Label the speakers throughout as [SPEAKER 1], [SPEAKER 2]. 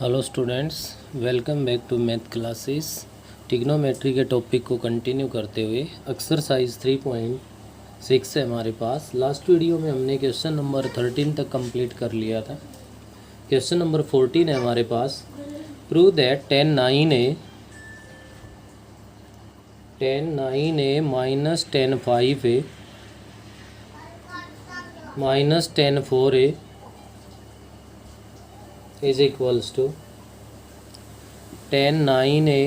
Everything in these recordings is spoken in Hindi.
[SPEAKER 1] Hello students, welcome back to math classes. Trigonometry के टॉपिक को कंटिन्यू करते हुए एक्सरसाइज 3.6 है हमारे पास। लास्ट वीडियो में हमने क्वेश्चन नंबर 13 तक कंप्लीट कर लिया था। क्वेश्चन नंबर 14 है हमारे पास। Prove that tan 9a minus tan 5a minus tan 4a is equals to tan 9a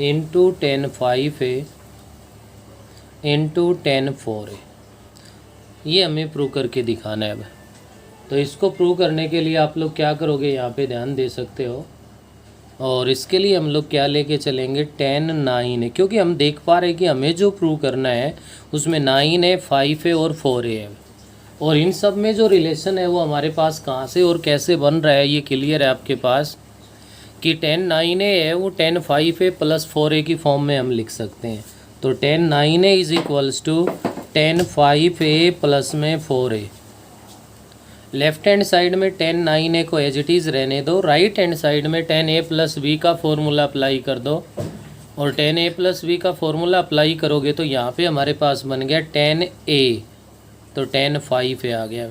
[SPEAKER 1] into tan 5a into tan 4a। ये हमें प्रूव करके दिखाना है। अब तो इसको प्रूव करने के लिए आप लोग क्या करोगे, यहाँ पे ध्यान दे सकते हो। और इसके लिए हम लोग क्या लेके चलेंगे, tan 9 है, क्योंकि हम देख पा रहे हैं कि हमें जो प्रूव करना है उसमें 9 है, 5 है और 4 है। और इन सब में जो रिलेशन है वो हमारे पास कहाँ से और कैसे बन रहा है ये क्लियर है आपके पास कि tan 9a है वो tan 5a प्लस 4a की फॉर्म में हम लिख सकते हैं। तो tan 9a is equals to tan 5a plus में 4a। लेफ्ट हैंड साइड में tan 9a को एज इट इज़ रहने दो, राइट हैंड साइड में tan a प्लस b का फॉर्मूला अप्लाई कर दो। और tan a प्लस b का फॉर्मूला अप्लाई करोगे तो यहाँ पे हमारे पास बन गया tan a, तो tan 5a आ गया,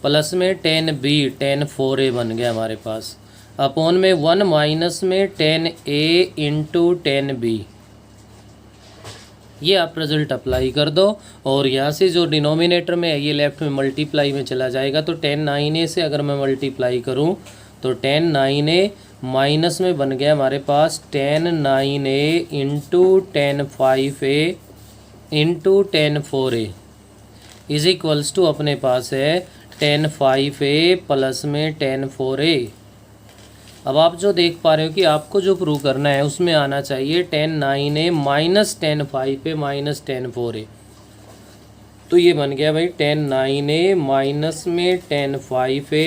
[SPEAKER 1] प्लस में tan b tan 4a बन गया हमारे पास, अपॉन में 1 माइनस में tan a into tan b। ये आप रिजल्ट अप्लाई कर दो और यहाँ से जो डिनोमिनेटर में है ये लेफ्ट में मल्टीप्लाई में चला जाएगा। तो tan 9a से अगर मैं मल्टीप्लाई करूँ तो tan 9a माइनस में बन गया हमारे पास tan 9a into tan 5a into tan 4a is equals to अपने पास है tan 5a प्लस में tan 4a। अब आप जो देख पा रहे हो कि आपको जो प्रूव करना है उसमें आना चाहिए tan 9a minus tan 5a minus tan 4a। तो ये बन गया भाई tan 9a माइनस में tan 5a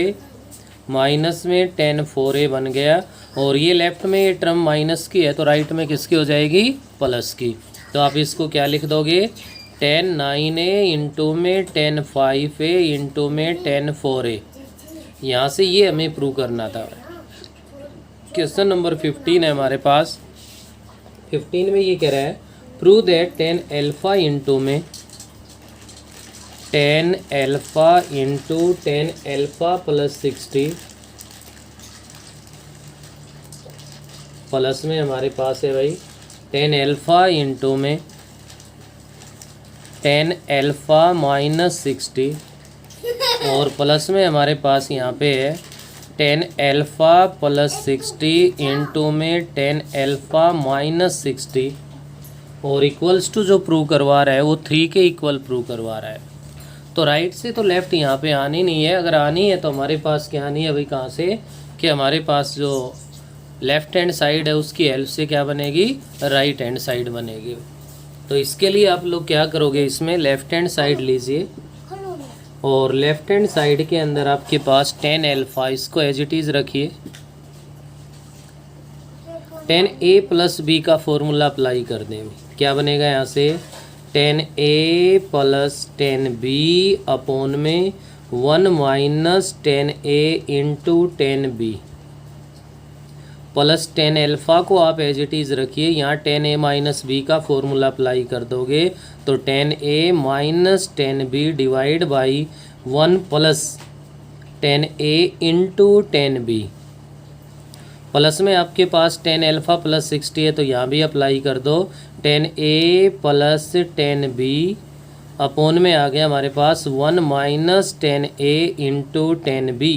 [SPEAKER 1] माइनस में tan 4a बन गया। और ये लेफ्ट में ये टर्म माइनस की है तो राइट में किसकी हो जाएगी, प्लस की। तो आप इसको क्या लिख दोगे, tan 9a इंटू में tan 5a इंटू में tan 4a। यहाँ से ये हमें प्रूव करना था। क्वेश्चन नंबर 15 है हमारे पास। 15 में ये कह रहा है prove that tan alpha into में tan alpha into tan alpha plus 60 plus में हमारे पास है भाई tan अल्फा इंटू में tan अल्फा माइनस 60 और प्लस में हमारे पास यहाँ पे है tan अल्फा प्लस 60 इंटू में tan अल्फा माइनस 60 और इक्वल्स टू जो प्रूव करवा रहा है वो 3 के इक्वल प्रूव करवा रहा है। तो राइट से तो लेफ़्ट यहाँ पे आनी नहीं है, अगर आनी है तो हमारे पास क्या आनी है भाई, कहाँ से कि हमारे पास जो लेफ़्ट हैंड साइड है उसकी हेल्प से क्या बनेगी, राइट हैंड साइड बनेगी। तो इसके लिए आप लोग क्या करोगे, इसमें लेफ़्ट हैंड साइड लीजिए और लेफ़्ट हैंड साइड के अंदर आपके पास tan अल्फा, इसको एज इट इज़ रखिए। tan a प्लस b का फॉर्मूला अप्लाई कर दें, क्या बनेगा यहाँ से tan a plus tan b upon में 1 minus tan a into tan b plus tan alpha को आप एज इट इज़ रखिए। यहाँ tan a माइनस b का फॉर्मूला अप्लाई कर दोगे तो tan a minus tan b divide by 1 plus tan a into tan b। Plus में आपके पास tan अल्फा प्लस 60 है तो यहाँ भी अप्लाई कर दो tan a plus tan b upon में आ गया हमारे पास 1 minus tan a into tan b।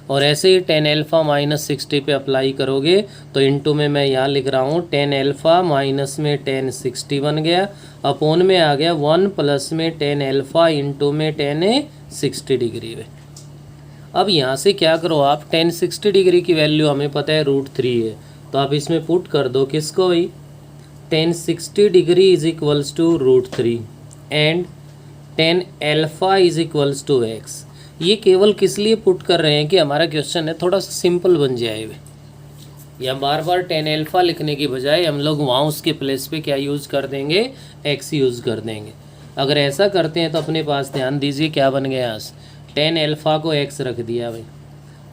[SPEAKER 1] और ऐसे ही tan अल्फा माइनस 60 पे अप्लाई करोगे तो इंटू में मैं यहाँ लिख रहा हूँ tan अल्फा माइनस में tan 60 बन गया, अपॉन में आ गया 1 प्लस में tan अल्फा इंटू में tan 60 डिग्री में। अब यहाँ से क्या करो आप, tan 60 डिग्री की वैल्यू हमें पता है √3 है, तो आप इसमें पुट कर दो किसको भाई, tan 60 degree is equals to √3 and tan अल्फा इज इक्वल्स टू x। ये केवल किस लिए पुट कर रहे हैं कि हमारा क्वेश्चन है थोड़ा सा सिंपल बन जाए। या बार बार tan अल्फा लिखने की बजाय हम लोग वहाँ उसके प्लेस पे क्या यूज़ कर देंगे, x यूज़ कर देंगे। अगर ऐसा करते हैं तो अपने पास ध्यान दीजिए क्या बन गया, tan अल्फा को x रख दिया भाई,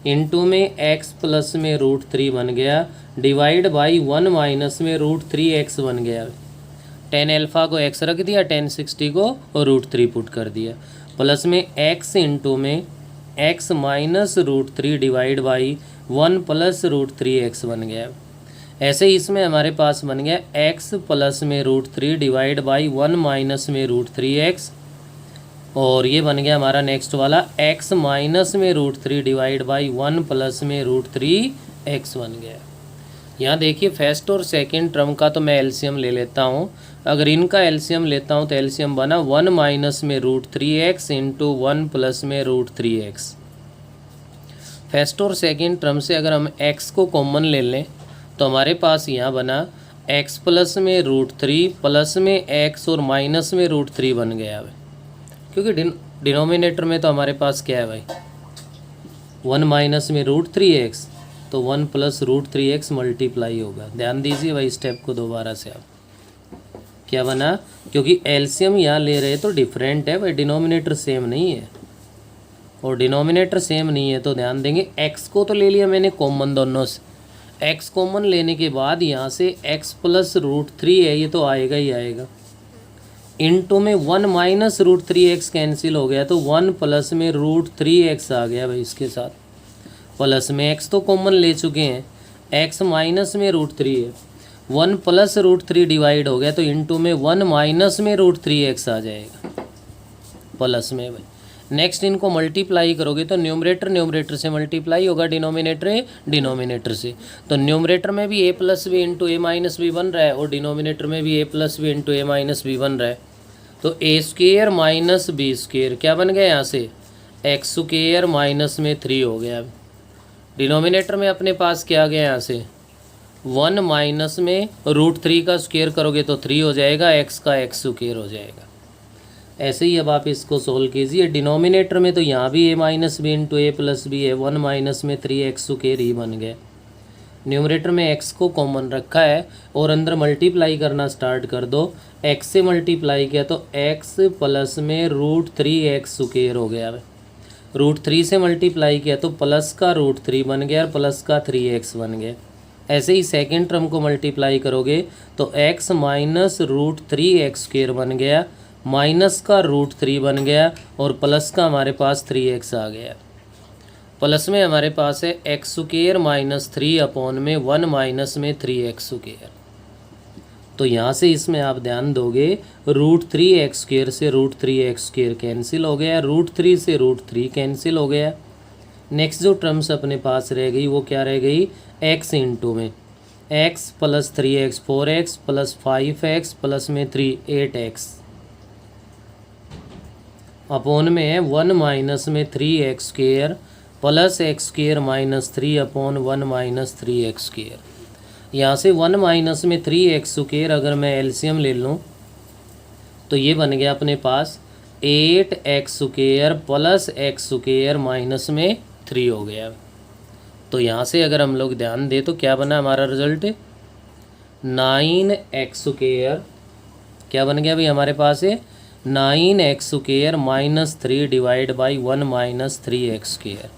[SPEAKER 1] इनटू में x प्लस में √3 बन गया, डिवाइड बाई 1 माइनस में √3x बन गया। टेन अल्फ़ा को x रख दिया, टेन 60 को √3 पुट कर दिया, प्लस में x इंटू में x minus √3 divide by 1 plus √3x बन गया। ऐसे ही इसमें हमारे पास बन गया x प्लस में √3 डिवाइड बाई 1 माइनस में √3x, और ये बन गया हमारा नेक्स्ट वाला x माइनस में √3 डिवाइड बाई 1 प्लस में √3x बन गया। यहाँ देखिए फर्स्ट और सेकंड टर्म का तो मैं एलसीएम ले लेता हूँ। अगर इनका एलसीएम लेता हूँ तो एलसीएम बना 1 माइनस में √3x इंटू 1 प्लस में √3x। फर्स्ट और सेकंड टर्म से अगर हम x को कॉमन ले लें तो हमारे पास यहाँ बना x प्लस में √3 प्लस में x और माइनस में √3 बन गया है, क्योंकि डिनोमिनेटर में तो हमारे पास क्या है भाई 1 माइनस में √3x, तो 1 प्लस √3x मल्टीप्लाई होगा। ध्यान दीजिए भाई स्टेप को दोबारा से। आप क्या बना, क्योंकि एलसीएम यहाँ ले रहे तो डिफरेंट है भाई, डिनोमिनेटर सेम नहीं है, और डिनोमिनेटर सेम नहीं है तो ध्यान देंगे x को तो ले लिया मैंने कॉमन दोनों से, x कॉमन लेने के बाद यहाँ से x प्लस √3 है, ये तो आएगा ही आएगा, इनटू में 1 माइनस √3x कैंसिल हो गया, तो 1 प्लस में √3x आ गया भाई इसके साथ, प्लस में x तो कॉमन ले चुके हैं, x माइनस में √3 है, 1 प्लस √3 डिवाइड हो गया, तो इनटू में 1 माइनस में √3x आ जाएगा प्लस में भाई। नेक्स्ट इनको मल्टीप्लाई करोगे तो न्यूमरेटर न्यूमरेटर से मल्टीप्लाई होगा, डिनोमिनेटर डिनोमिनेटर से, तो न्यूमरेटर में भी a plus B into A minus B बन रहा है, और डिनोमिनेटर में भी a plus B into A minus B बन रहा है, तो A square minus B square क्या बन गया यहाँ से एक्स स्क्वेयर माइनस में 3 हो गया। डिनोमिनेटर में अपने पास क्या आ गया यहाँ से 1 माइनस में √3 का स्क्वेयर करोगे तो 3 हो जाएगा, x का x स्क्वेयर हो जाएगा। ऐसे ही अब आप इसको सोल्व कीजिए। डिनोमिनेटर में तो यहाँ भी a minus B into A plus B है, 1 माइनस में 3x स्क्वेयर ही बन गया। न्यूमरेटर में x को कॉमन रखा है और अंदर मल्टीप्लाई करना स्टार्ट कर दो, x से मल्टीप्लाई किया तो x प्लस में √3x स्क्वेयर हो गया। √3 से मल्टीप्लाई किया तो प्लस का √3 बन गया और प्लस का 3x बन गया। ऐसे ही सेकेंड टर्म को मल्टीप्लाई करोगे तो x माइनस √3x स्क्वेयर बन गया, माइनस का √3 बन गया और प्लस का हमारे पास 3x आ गया। प्लस में हमारे पास है एक्स स्क्वेयर माइनस 3 अपॉन में 1 माइनस में 3x स्क्वेयर। तो यहाँ से इसमें आप ध्यान दोगे √3x स्क्वेयर से √3x स्क्वेयर कैंसिल हो गया, √3 से √3 कैंसिल हो गया। नेक्स्ट जो टर्म्स अपने पास रह गई वो क्या रह गई, x इंटू में x plus 3x 4x plus 5x plus में 3 8x अपॉन में है 1 माइनस में 3x square plus x square minus 3 upon 1 minus 3x square. यहाँ से 1 माइनस में 3x स्क्वेयर अगर मैं एलसीएम ले लूँ तो ये बन गया अपने पास 8x square plus x square minus में 3 हो गया। तो यहाँ से अगर हम लोग ध्यान दें तो क्या बना हमारा रिजल्ट 9x स्क्वेयर, क्या बन गया भाई हमारे पास है 9x square minus 3 divide by 1 minus 3x square.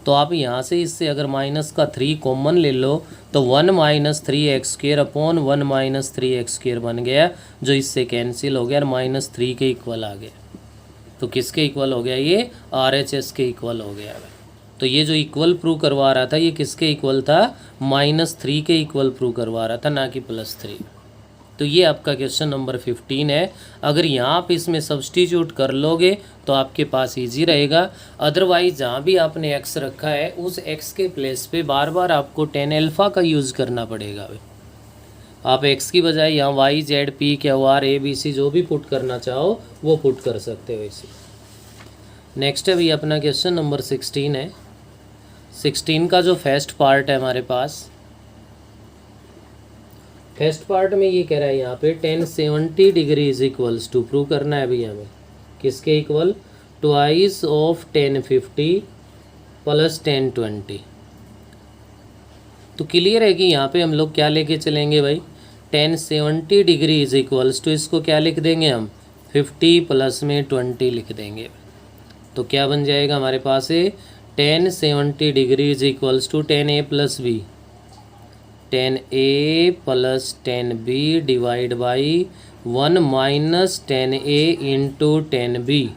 [SPEAKER 1] तो आप यहाँ से इससे अगर माइनस का 3 कॉमन ले लो तो 1 minus 3x square upon 1 minus 3x square बन गया, जो इससे कैंसिल हो गया और माइनस 3 के इक्वल आ गया। तो किसके इक्वल हो गया, ये RHS के इक्वल हो गया। तो ये जो इक्वल प्रूव करवा रहा था ये किसके इक्वल था, -3 के इक्वल प्रूव करवा रहा था, ना कि +3। तो ये आपका क्वेश्चन नंबर 15 है। अगर यहाँ आप इसमें सब्सटीट्यूट कर लोगे तो आपके पास इजी रहेगा। अदरवाइज जहाँ भी आपने x रखा है उस x के प्लेस पे बार बार आपको tan अल्फ़ा का यूज़ करना पड़ेगा। आप x की बजाय यहाँ y z p q r a b c जो भी पुट करना चाहो वो पुट कर सकते हो इसे। नेक्स्ट अभी अपना क्वेश्चन नंबर 16 है। 16 का जो फर्स्ट पार्ट है हमारे पास, फर्स्ट पार्ट में ये कह रहा है यहाँ पे tan 70 degree is equals to, prove करना है अभी हमें किसके equal, twice of tan 50 plus tan 20। तो क्लियर है कि यहाँ पे हम लोग क्या लेके चलेंगे भाई, tan 70 degree is equals to, इसको क्या लिख देंगे हम 50 प्लस में 20 लिख देंगे। तो क्या बन जाएगा हमारे पास है tan 70 degree is equals to tan A plus B, tan A plus tan B divide by 1 minus tan A into tan B,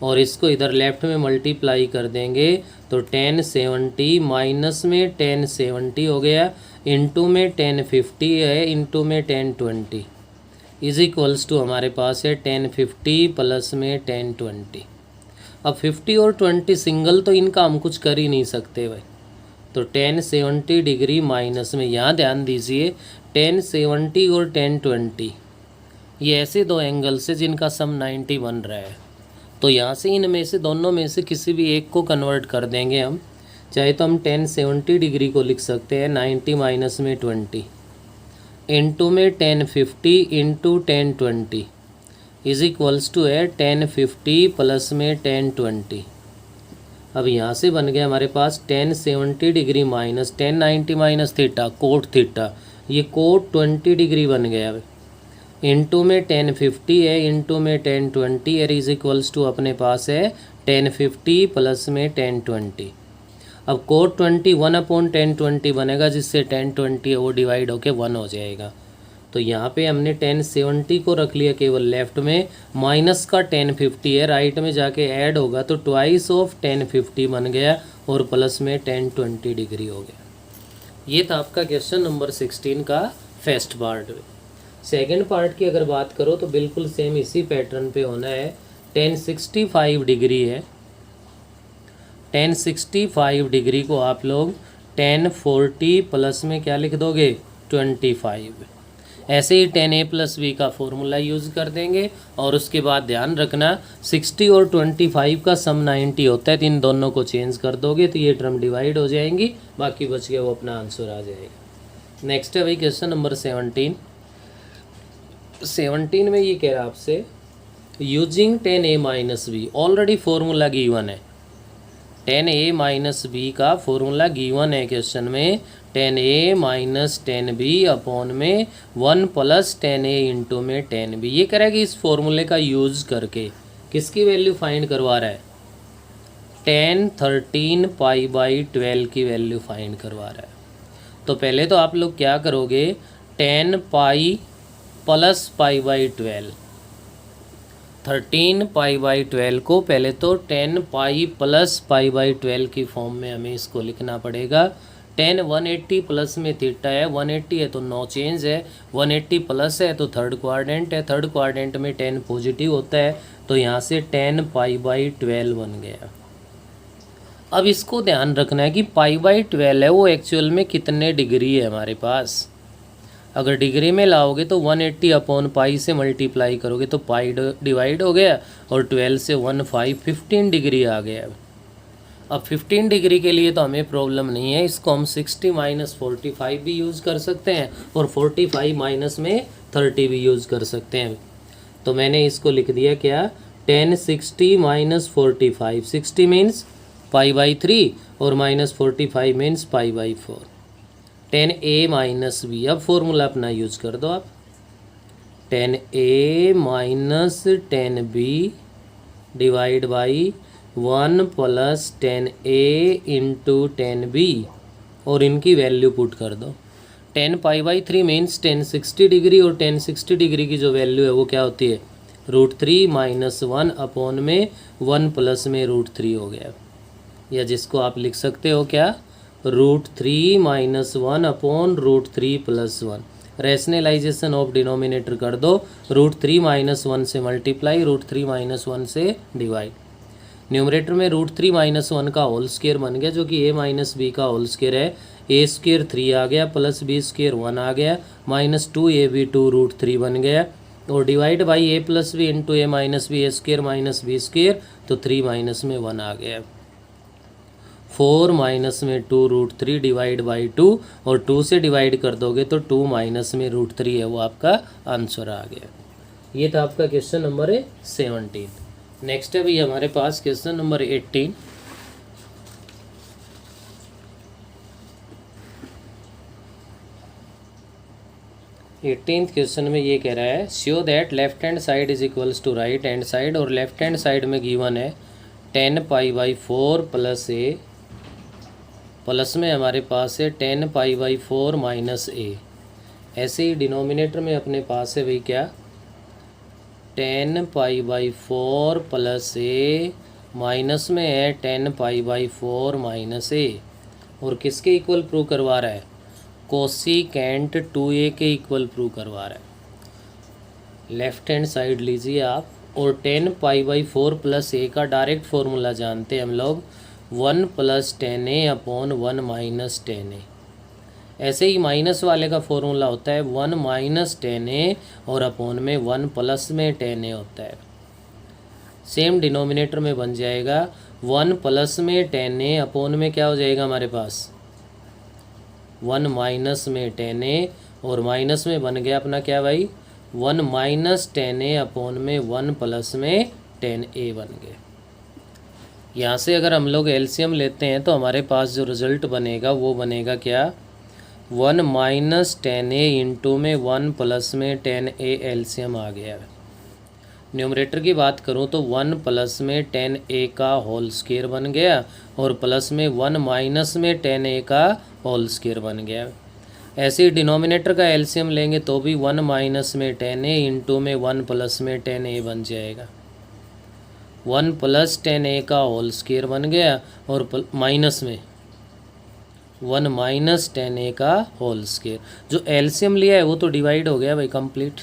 [SPEAKER 1] और इसको इधर लेफ्ट में मल्टीप्लाई कर देंगे तो टेन 70 माइनस में टेन 70 हो गया, इंटू में टेन 50 है, इंटू में टेन 20 इज इक्वल्स टू हमारे पास है टेन 50 प्लस में टेन 20। अब 50 और 20 सिंगल तो इनका हम कुछ कर ही नहीं सकते भाई, तो टेन 70 डिग्री माइनस में, यहाँ ध्यान दीजिए टेन 70 और टेन 20 ये ऐसे दो एंगल्स है जिनका सम 90 बन रहा है, तो यहाँ से इनमें से दोनों में से किसी भी एक को कन्वर्ट कर देंगे हम। चाहे तो हम टेन 70 डिग्री को लिख सकते हैं 90 माइनस में 20 इंटू में tan 50 into tan 20 is equals to है टेन 50 प्लस में टेन 20। अब यहाँ से बन गया हमारे पास tan 70 degree minus tan 90 minus theta cot theta, ये कोट 20 डिग्री बन गया इंटू में टेन 50 है, इंटू में टेन 20 है, इज इक्वल्स टू अपने पास है टेन 50 प्लस में टेन 20। अब कोट 20 1 अपॉन टेन 20 बनेगा, जिससे टेन 20 है वो डिवाइड होके 1 हो जाएगा। तो यहाँ पे हमने टेन 70 को रख लिया केवल लेफ्ट में, माइनस का टेन 50 है, राइट में जाके ऐड होगा तो ट्वाइस ऑफ टेन 50 बन गया और प्लस में टेन 20 डिग्री हो गया। ये था आपका क्वेश्चन नंबर 16 का फर्स्ट पार्ट। सेकेंड पार्ट की अगर बात करो तो बिल्कुल सेम इसी पैटर्न पे होना है। टेन 65 डिग्री है, टेन 65 डिग्री को आप लोग टेन 40 प्लस में क्या लिख दोगे 25। ऐसे ही टेन ए प्लस बी का फॉर्मूला यूज़ कर देंगे, और उसके बाद ध्यान रखना 60 और 25 का सम 90 होता है, तो इन दोनों को चेंज कर दोगे तो ये टर्म डिवाइड हो जाएंगी, बाकी बच गया वो अपना आंसर आ जाएगा। नेक्स्ट है भाई क्वेश्चन नंबर 17 में ये कह रहा है आपसे using tan A minus B, already formula given है, टेन ए माइनस बी का फॉर्मूला गिवन है क्वेश्चन में, tan A minus tan B upon में 1 प्लस टेन ए इंटू में टेन बी। ये कह रहा है कि इस फॉर्मूले का यूज़ करके किसकी वैल्यू फाइंड करवा रहा है, टेन 13 पाई बाई 12 की वैल्यू फाइंड करवा रहा है। तो पहले तो आप लोग क्या करोगे, ten pi plus pi by 12, 13 pi by 12 को पहले तो 10 पाई प्लस पाई बाई 12 की फॉर्म में हमें इसको लिखना पड़ेगा। 10 180 प्लस में थीटा है, 180 है तो नो चेंज है, 180 प्लस है तो थर्ड क्वाड्रेंट है, थर्ड क्वाड्रेंट में 10 पॉजिटिव होता है, तो यहाँ से 10 पाई बाई 12 बन गया। अब इसको ध्यान रखना है कि पाई बाई 12 है वो एक्चुअल में कितने डिग्री है हमारे पास। अगर डिग्री में लाओगे तो 180 अपॉन पाई से मल्टीप्लाई करोगे तो पाई डिवाइड हो गया, और 12 से 15 डिग्री आ गया। अब 15 डिग्री के लिए तो हमें प्रॉब्लम नहीं है, इसको हम 60 माइनस 45 भी यूज़ कर सकते हैं, और 45 माइनस में 30 भी यूज़ कर सकते हैं। तो मैंने इसको लिख दिया क्या, 10 60 माइनस 45, 60 मीन्स पाई बाई 3 और minus 45 means pi by 4, 10 A minus B. अब फॉर्मूला अपना यूज कर दो आप, 10 A minus 10 B divide by 1 plus 10 A into 10 B, और इनकी वैल्यू पुट कर दो। 10 पाई बाई 3 मीन्स 10 60 डिग्री, और 10 60 डिग्री की जो वैल्यू है वो क्या होती है, √3 माइनस 1 अपॉन में 1 प्लस में √3 हो गया, या जिसको आप लिख सकते हो क्या, √3 minus 1 upon √3 plus 1। Rationalisation of denominator कर दो, √3 माइनस 1 से मल्टीप्लाई, √3 माइनस 1 से डिवाइड। न्यूमरेटर में √3 माइनस 1 का होल स्क्वायर बन गया, जो कि a माइनस बी का होल स्क्वायर है, a स्क्वायर 3 आ गया, प्लस b स्क्वायर 1 आ गया, माइनस 2ab 2 √3 बन गया, और divide by a plus B into a minus B, a square minus b square, तो 3 माइनस में 1 आ गया, 4 माइनस में 2 √3 डिवाइड बाई 2, और 2 से डिवाइड कर दोगे तो 2 माइनस में √3 है, वो आपका आंसर आ गया। ये था आपका क्वेश्चन नंबर 17। नेक्स्ट है भाई हमारे पास क्वेश्चन नंबर 18। क्वेश्चन में ये कह रहा है, show that left hand side is equals to right hand side, और लेफ्ट हैंड साइड में गिवन है 10π/4 प्लस ए, प्लस में हमारे पास है 10π/4 माइनस ए। ऐसे ही डिनोमिनेटर में अपने पास है भाई क्या, 10π/4 प्लस ए, माइनस में है 10π/4 माइनस ए। और किसके इक्वल प्रूव करवा रहा है, कोसिकेंट 2a के इक्वल प्रूव करवा रहा है। लेफ्ट हैंड साइड लीजिए आप, और 10π/4 प्लस ए का डायरेक्ट फॉर्मूला जानते हैं हम लोग, 1 + 10a/1 माइनस 10a। ऐसे ही माइनस वाले का फॉर्मूला होता है 1 - 10a और अपॉन में 1 प्लस में 10a होता है। सेम डिनोमिनेटर में बन जाएगा 1 प्लस में 10a अपॉन में क्या हो जाएगा हमारे पास 1 माइनस में 10a, और माइनस में बन गया अपना क्या भाई 1 - 10a अपॉन में 1 प्लस में 10a बन गए। यहाँ से अगर हम लोग एलसीएम लेते हैं तो हमारे पास जो रिज़ल्ट बनेगा वो बनेगा क्या, 1 - 10a इंटू में 1 प्लस में 10a एलसीएम आ गया। न्यूमरेटर की बात करूँ तो 1 प्लस में 10a का होल स्क्वायर बन गया, और प्लस में 1 माइनस में 10a का होल स्क्वायर बन गया। ऐसे ही डिनोमिनेटर का एलसीएम लेंगे तो भी 1 माइनस में 10a इंटू में 1 प्लस में 10a बन जाएगा। 1 + 10a का होल स्क्वायर बन गया, और माइनस में 1 माइनस 10a का होल स्क्वायर। जो एलसीएम लिया है वो तो डिवाइड हो गया भाई कंप्लीट।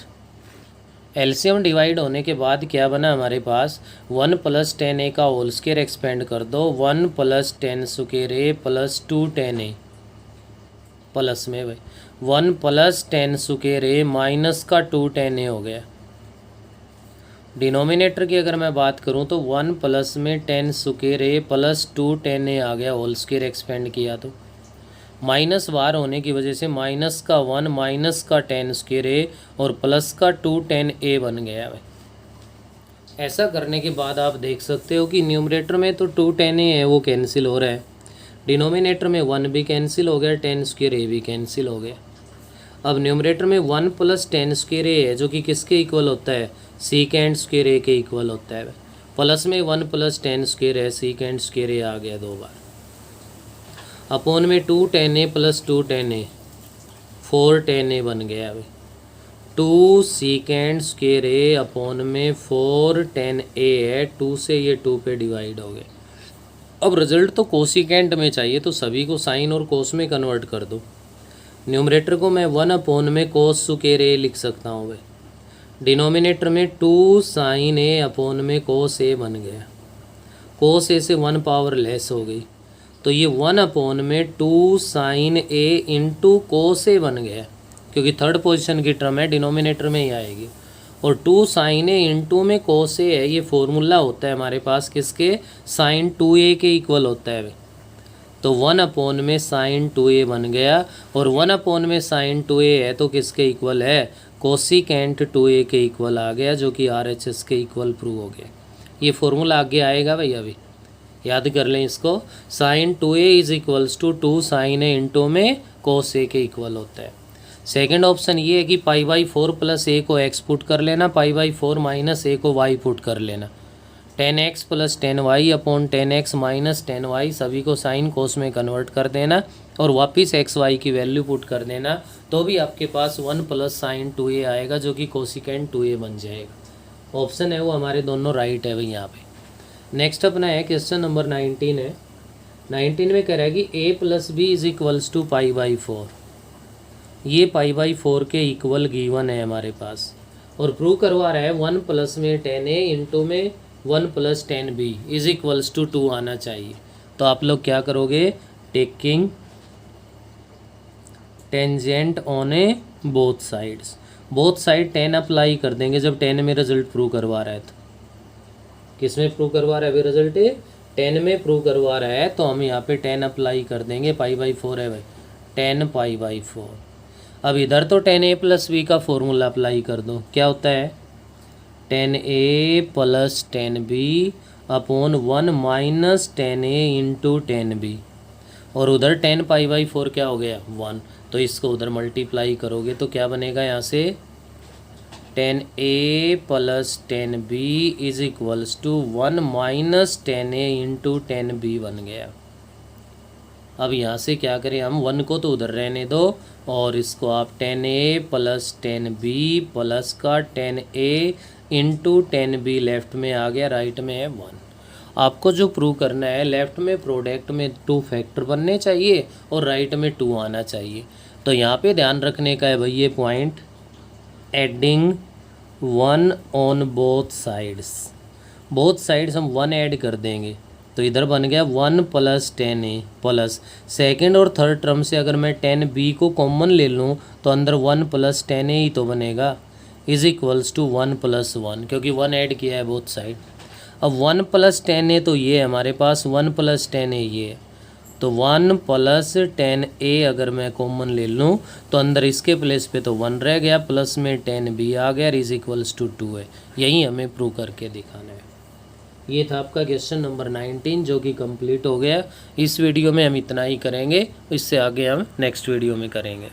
[SPEAKER 1] एलसीएम डिवाइड होने के बाद क्या बना हमारे पास 1 + 10a का होल स्क्वायर एक्सपेंड कर दो, 1 + 10 square a plus 2 10a, plus में भाई 1 + 10 स्क्वायर a माइनस का 2 10a हो गया। डिनोमिनेटर की अगर मैं बात करूं तो 1 प्लस में 10 स्क्वायर a प्लस 2 10a आ गया, होल स्क्वायर एक्सपेंड किया तो माइनस बार होने की वजह से माइनस का 1 माइनस का 10 स्क्वायर a और प्लस का 2 10a बन गया भाई। ऐसा करने के बाद आप देख सकते हो कि न्यूमरेटर में तो 2 10a है वो कैंसिल हो रहा है, डिनोमिनेटर में 1 भी कैंसिल हो गया, 10 स्क्वायर a भी कैंसिल हो गया। अब न्यूमरेटर में 1 + 10 स्क्वायर a है जो कि किसके इक्वल होता है, सीकेंट स्क्वायर a के इक्वल होता है। प्लस में 1 + 10 स्क्वायर है, सीकेंट स्क्वायर a आ गया 2 बार, अपॉन में 2 10a प्लस 2 10a 4 10a बन गया अभी। 2 सीकेंट स्क्वायर a अपॉन में 4 10a है, 2 से ये 2 पे डिवाइड हो गए। अब रिजल्ट तो कोसिकेंट में चाहिए तो सभी को साइन और कोस में कन्वर्ट कर दो। न्यूमरेटर को मैं 1 अपॉन में कोस स्क्वायर a लिख सकता हूँ भाई, डिनोमिनेटर में 2 साइन a अपॉन में कोस a बन गया, कोस a से 1 पावर लेस हो गई तो ये 1 अपॉन में 2 sine a into cos a बन गया, क्योंकि थर्ड पोजीशन की टर्म है डिनोमिनेटर में ही आएगी, और 2 साइन a इंटू में कोस a है, ये फॉर्मूला होता है हमारे पास किसके, साइन 2a के इक्वल होता है। तो 1 अपॉन में साइन 2a बन गया, और 1 अपॉन में साइन 2a है तो किसके इक्वल है, कोसिकेंट 2a के इक्वल आ गया, जो कि RHS के इक्वल प्रूव हो गया। ये फॉर्मूला आगे आएगा भाई, अभी याद कर लें इसको, sign 2a = 2 sine a into में कोस a के इक्वल होता है। सेकंड ऑप्शन ये है कि π/4 प्लस a को x पुट कर लेना, π/4 माइनस a को y पुट कर लेना, 10x + 10y upon 10x - 10y सभी को साइन कोस में कन्वर्ट कर देना, और वापस x y की वैल्यू पुट कर देना, तो भी आपके पास 1 + साइन 2a आएगा जो कि कोसिकेंट 2a बन जाएगा। ऑप्शन है वो हमारे दोनों राइट है भाई यहाँ पे। नेक्स्ट अपना है क्वेश्चन नंबर 19 है। 19 में कह रहा है कि a + b = π/4। ये π/4 के इक्वल गिवन है हमारे पास, और प्रूव करवा रहा है 1 प्लस में 10a इंटू में 1 + 10b = 2 आना चाहिए। तो आप लोग क्या करोगे, taking tangent on A both sides, both side 10 apply कर देंगे जब 10 में रिजल्ट प्रूव करवा रहा है। तो किस में प्रूव करवा रहा है अभी रिजल्ट, 10 में प्रूव करवा रहा है, तो हम यहाँ पे 10 अप्लाई कर देंगे, π/4 है भाई, 10 π/4। अब इधर तो 10a + b का फॉर्मूला अप्लाई कर दो, क्या होता है 10a + 10b upon 1 - 10a into 10b, और उधर 10 π/4 क्या हो गया 1, तो इसको उधर मल्टीप्लाई करोगे तो क्या बनेगा यहाँ से tan A plus tan B is equals to 1 minus tan A into tan B बन गया। अब यहाँ से क्या करें हम, 1 को तो उधर रहने दो और इसको आप ten A plus tan B plus का ten A into tan be left में आ गया, राइट में है 1। आपको जो प्रूव करना है, लेफ्ट में प्रोडक्ट में 2 फैक्टर बनने चाहिए और राइट में 2 आना चाहिए। तो यहाँ पे ध्यान रखने का है भाई ये point, adding 1 on both sides हम 1 ऐड कर देंगे तो इधर बन गया 1 plus tan A plus second और थर्ड टर्म से अगर मैं टेन बी को कॉमन ले लूँ तो अंदर 1 प्लस टेन ए ही तो बनेगा, इज इक्वल्स टू 1 प्लस 1, क्योंकि 1 ऐड किया है बोथ साइड। अब 1 प्लस टेन ए तो ये है हमारे पास, 1 प्लस टेन ए ये है, तो 1 प्लस टेन ए अगर मैं कॉमन ले लूँ तो अंदर इसके प्लेस पे तो 1 रह गया, प्लस में टेन बी आ गया, इज इक्वल्स टू 2 है। यही हमें प्रूव करके दिखाना है। ये था आपका क्वेश्चन नंबर 19 जो कि कंप्लीट हो गया। इस वीडियो में हम इतना ही करेंगे, इससे आगे हम नेक्स्ट वीडियो में करेंगे।